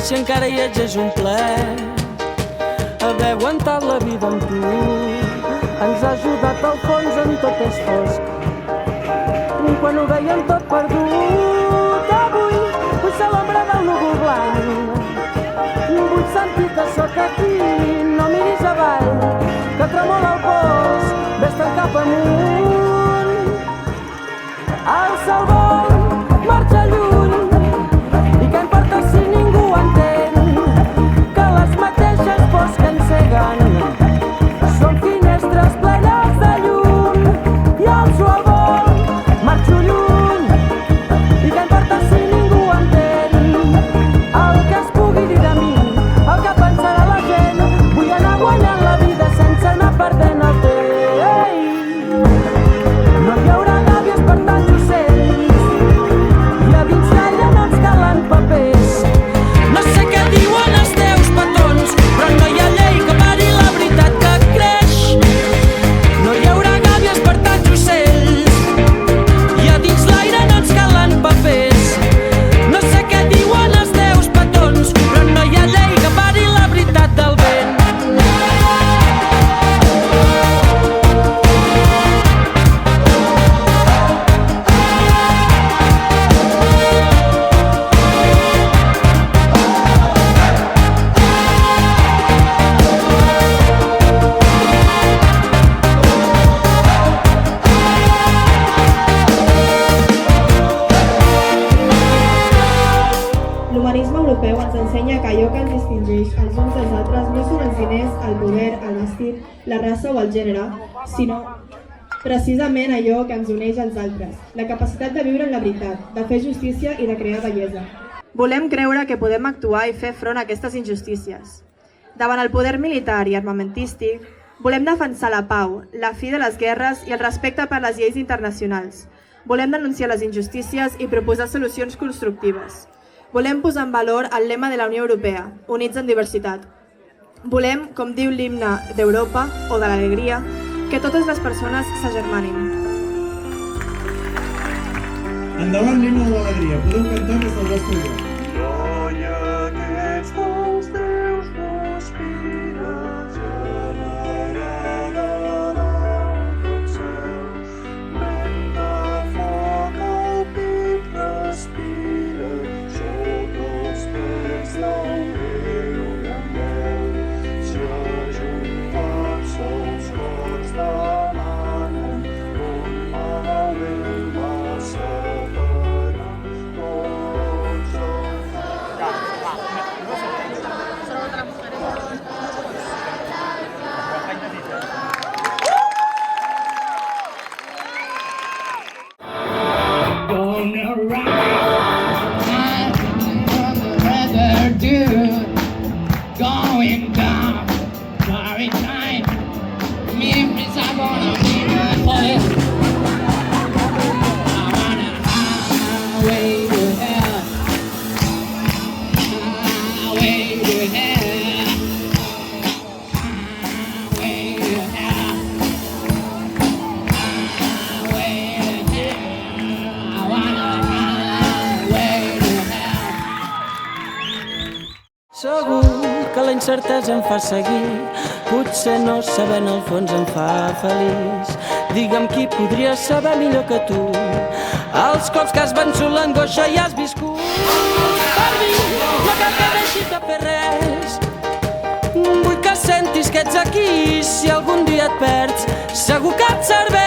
si encara hi ets és un plaer. Haver aguantat la vida amb tu ens ha ajudat al fons en tot és fosc. Quan ho veiem tot perdut, avui vull ser l'ombra del núvol blanc. Vull sentir que sóc aquí, no miris avall, que tremola el pols, vés-te'n cap amunt. El cel vol, marxa lluny, i què importa si ningú entén, que les mateixes pors que enceguen són finestres plenes de llum. I el sol vol, marxo lluny, i què importa si ningú entén el que es pugui dir de mi, el que pensarà la gent. Vull anar guanyant la vida sense anar perdent el temps. No hi haurà gàbies per tants ocells, i a dins l'aire no ens calen papers. No sé què diuen els teus patrons, però no hi ha llei que pari la veritat que creix. No hi haurà gàbies per tants ocells, i a dins l'aire no ens calen papers. No sé què diuen els teus petons, però no hi ha llei que pari la veritat del vent. L'humanisme europeu ens ensenya que allò que ens distingeix els uns dels altres no són els diners, el poder, el vestit, la raça o el gènere, sinó precisament allò que ens uneix als altres, la capacitat de viure en la veritat, de fer justícia i de crear bellesa. Volem creure que podem actuar i fer front a aquestes injustícies. Davant el poder militar i armamentístic, volem defensar la pau, la fi de les guerres i el respecte per les lleis internacionals. Volem denunciar les injustícies i proposar solucions constructives. Volem posar en valor el lema de la Unió Europea, units en diversitat. Volem, com diu l'himne d'Europa o de l'alegria, que totes les persones s'agermanin. Endavant l'himne de l'alegria, podeu cantar des del vostre lloc. Segur que la incertesa em fa seguir, potser no saber en el fons em fa feliç. Digue'm qui podria saber millor que tu els cops que has vençut l'angoixa i has viscut. Per mi no cal que deixis de fer res, vull que sentis que ets aquí. Si algun dia et perds, segur que et serveix.